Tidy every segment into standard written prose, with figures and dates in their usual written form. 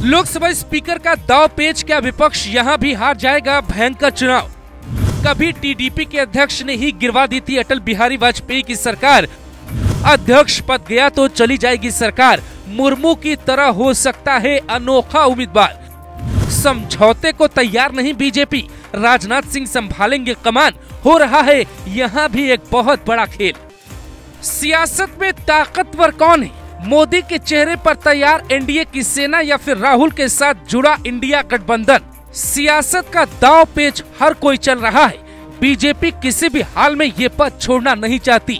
Lok Sabha speaker का दाव पेच, क्या विपक्ष यहाँ भी हार जाएगा भयंकर चुनाव? कभी टीडीपी के अध्यक्ष ने ही गिरवा दी थी अटल बिहारी वाजपेयी की सरकार। अध्यक्ष पद गया तो चली जाएगी सरकार। मुर्मू की तरह हो सकता है अनोखा उम्मीदवार। समझौते को तैयार नहीं बीजेपी, राजनाथ सिंह संभालेंगे कमान। हो रहा है यहाँ भी एक बहुत बड़ा खेल। सियासत में ताकतवर कौन है? मोदी के चेहरे पर तैयार एनडीए की सेना या फिर राहुल के साथ जुड़ा इंडिया गठबंधन? सियासत का दाव पेच हर कोई चल रहा है। बीजेपी किसी भी हाल में ये पद छोड़ना नहीं चाहती।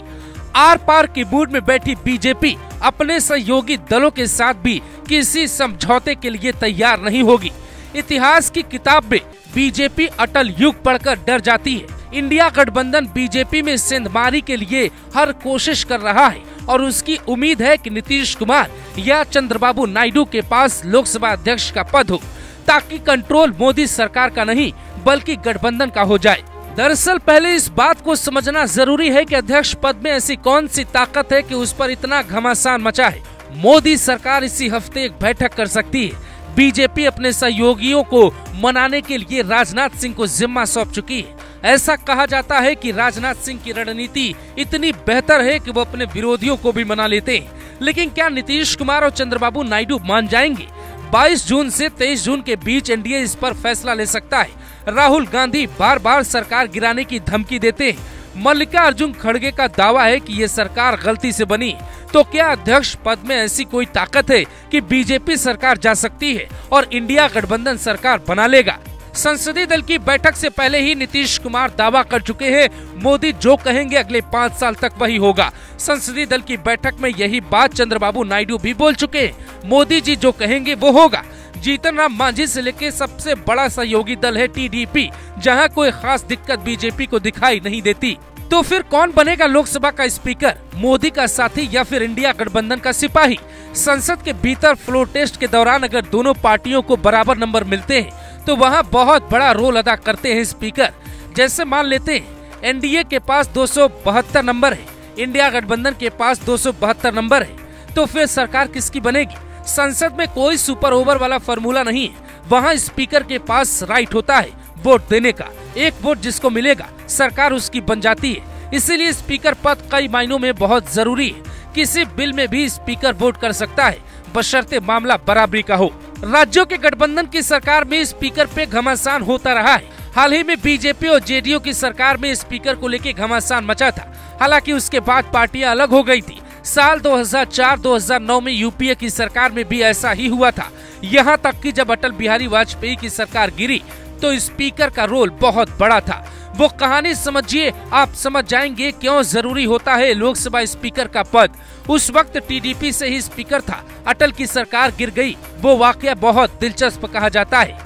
आर पार की मूड में बैठी बीजेपी अपने सहयोगी दलों के साथ भी किसी समझौते के लिए तैयार नहीं होगी। इतिहास की किताब में बीजेपी अटल युग पढ़कर डर जाती है। इंडिया गठबंधन बीजेपी में सेंधमारी के लिए हर कोशिश कर रहा है और उसकी उम्मीद है कि नीतीश कुमार या चंद्रबाबू नायडू के पास लोकसभा अध्यक्ष का पद हो, ताकि कंट्रोल मोदी सरकार का नहीं बल्कि गठबंधन का हो जाए। दरअसल पहले इस बात को समझना जरूरी है कि अध्यक्ष पद में ऐसी कौन सी ताकत है कि उस पर इतना घमासान मचा है। मोदी सरकार इसी हफ्ते एक बैठक कर सकती है। बीजेपी अपने सहयोगियों को मनाने के लिए राजनाथ सिंह को जिम्मा सौंप चुकी है। ऐसा कहा जाता है कि राजनाथ सिंह की रणनीति इतनी बेहतर है कि वो अपने विरोधियों को भी मना लेते हैं। लेकिन क्या नीतीश कुमार और चंद्रबाबू नायडू मान जाएंगे? 22 जून से 23 जून के बीच एनडीए इस पर फैसला ले सकता है। राहुल गांधी बार बार सरकार गिराने की धमकी देते हैं। मल्लिकार्जुन खड़गे का दावा है कि ये सरकार गलती से बनी। तो क्या अध्यक्ष पद में ऐसी कोई ताकत है कि बीजेपी सरकार जा सकती है और इंडिया गठबंधन सरकार बना लेगा? संसदीय दल की बैठक से पहले ही नीतीश कुमार दावा कर चुके हैं, मोदी जो कहेंगे अगले 5 साल तक वही होगा। संसदीय दल की बैठक में यही बात चंद्रबाबू नायडू भी बोल चुके हैं, मोदी जी जो कहेंगे वो होगा। जीतन राम मांझी से लेकर सबसे बड़ा सहयोगी दल है टीडीपी, जहां कोई खास दिक्कत बीजेपी को दिखाई नहीं देती। तो फिर कौन बनेगा लोकसभा का स्पीकर? मोदी का साथी या फिर इंडिया गठबंधन का सिपाही? संसद के भीतर फ्लोर टेस्ट के दौरान अगर दोनों पार्टियों को बराबर नंबर मिलते हैं तो वहाँ बहुत बड़ा रोल अदा करते हैं स्पीकर। जैसे मान लेते हैं एनडीए के पास 272 नंबर है, इंडिया गठबंधन के पास 272 नंबर है, तो फिर सरकार किसकी बनेगी? संसद में कोई सुपर ओवर वाला फॉर्मूला नहीं है। वहाँ स्पीकर के पास राइट होता है वोट देने का। एक वोट जिसको मिलेगा सरकार उसकी बन जाती है। इसीलिए स्पीकर पद कई मायनों में बहुत जरूरी है। किसी बिल में भी स्पीकर वोट कर सकता है बशर्ते मामला बराबरी का हो। राज्यों के गठबंधन की सरकार में स्पीकर पे घमासान होता रहा है। हाल ही में बीजेपी और जेडीयू की सरकार में स्पीकर को लेकर घमासान मचा था। हालांकि उसके बाद पार्टियां अलग हो गई थी। साल 2004-2009 में यूपीए की सरकार में भी ऐसा ही हुआ था। यहाँ तक कि जब अटल बिहारी वाजपेयी की सरकार गिरी तो स्पीकर का रोल बहुत बड़ा था। वो कहानी समझिए, आप समझ जाएंगे क्यों जरूरी होता है लोकसभा स्पीकर का पद। उस वक्त टीडीपी से ही स्पीकर था, अटल की सरकार गिर गई। वो वाकया बहुत दिलचस्प कहा जाता है।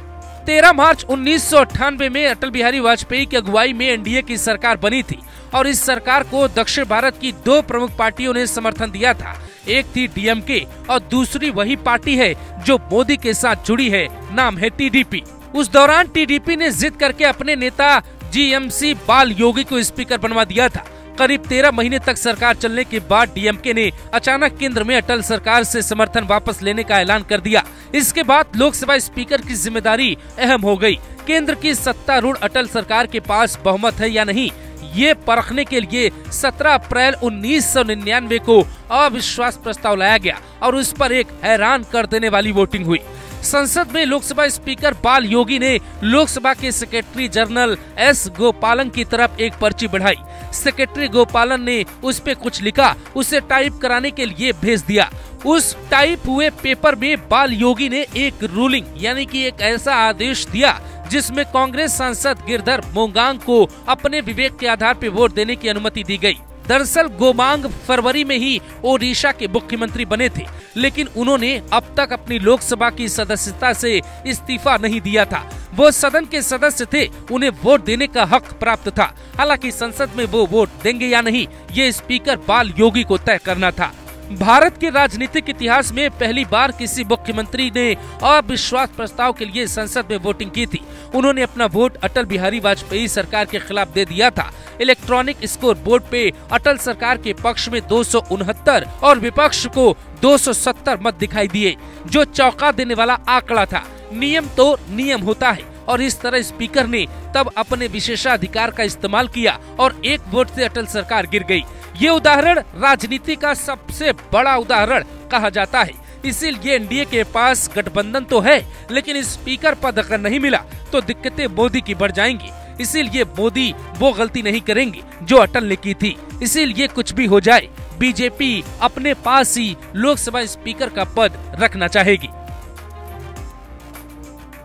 13 मार्च 1998 में अटल बिहारी वाजपेयी की अगुवाई में एनडीए की सरकार बनी थी और इस सरकार को दक्षिण भारत की 2 प्रमुख पार्टियों ने समर्थन दिया था। एक थी डीएमके और दूसरी वही पार्टी है जो मोदी के साथ जुड़ी है, नाम है टीडीपी। उस दौरान टीडीपी ने जिद करके अपने नेता जीएमसी बाल योगी को स्पीकर बनवा दिया था। करीब 13 महीने तक सरकार चलने के बाद डीएमके ने अचानक केंद्र में अटल सरकार से समर्थन वापस लेने का ऐलान कर दिया। इसके बाद लोकसभा स्पीकर की जिम्मेदारी अहम हो गई। केंद्र की सत्तारूढ़ अटल सरकार के पास बहुमत है या नहीं, ये परखने के लिए 17 अप्रैल 1999 को अविश्वास प्रस्ताव लाया गया और उस पर एक हैरान कर देने वाली वोटिंग हुई। संसद में लोकसभा स्पीकर बाल योगी ने लोकसभा के सेक्रेटरी जनरल एस गोपालन की तरफ एक पर्ची बढ़ाई। सेक्रेटरी गोपालन ने उस पे कुछ लिखा, उसे टाइप कराने के लिए भेज दिया। उस टाइप हुए पेपर में बाल योगी ने एक रूलिंग यानी कि एक ऐसा आदेश दिया जिसमें कांग्रेस सांसद गिरधर मोंगांग को अपने विवेक के आधार पर वोट देने की अनुमति दी गई। दरअसल गोमांग फरवरी में ही ओडिशा के मुख्यमंत्री बने थे, लेकिन उन्होंने अब तक अपनी लोकसभा की सदस्यता से इस्तीफा नहीं दिया था। वो सदन के सदस्य थे, उन्हें वोट देने का हक प्राप्त था। हालांकि संसद में वो वोट देंगे या नहीं, ये स्पीकर बाल योगी को तय करना था। भारत के राजनीतिक इतिहास में पहली बार किसी मुख्यमंत्री ने अविश्वास प्रस्ताव के लिए संसद में वोटिंग की थी। उन्होंने अपना वोट अटल बिहारी वाजपेयी सरकार के खिलाफ दे दिया था। इलेक्ट्रॉनिक स्कोर बोर्ड पे अटल सरकार के पक्ष में 269 और विपक्ष को 270 मत दिखाई दिए, जो चौंका देने वाला आंकड़ा था। नियम तो नियम होता है और इस तरह स्पीकर ने तब अपने विशेषाधिकार का इस्तेमाल किया और एक वोट से अटल सरकार गिर गई। ये उदाहरण राजनीति का सबसे बड़ा उदाहरण कहा जाता है। इसीलिए एनडीए के पास गठबंधन तो है, लेकिन स्पीकर पद अगर नहीं मिला तो दिक्कतें मोदी की बढ़ जाएंगी। इसीलिए मोदी वो गलती नहीं करेंगे जो अटल ने की थी। इसीलिए कुछ भी हो जाए, बीजेपी अपने पास ही लोकसभा स्पीकर का पद रखना चाहेगी।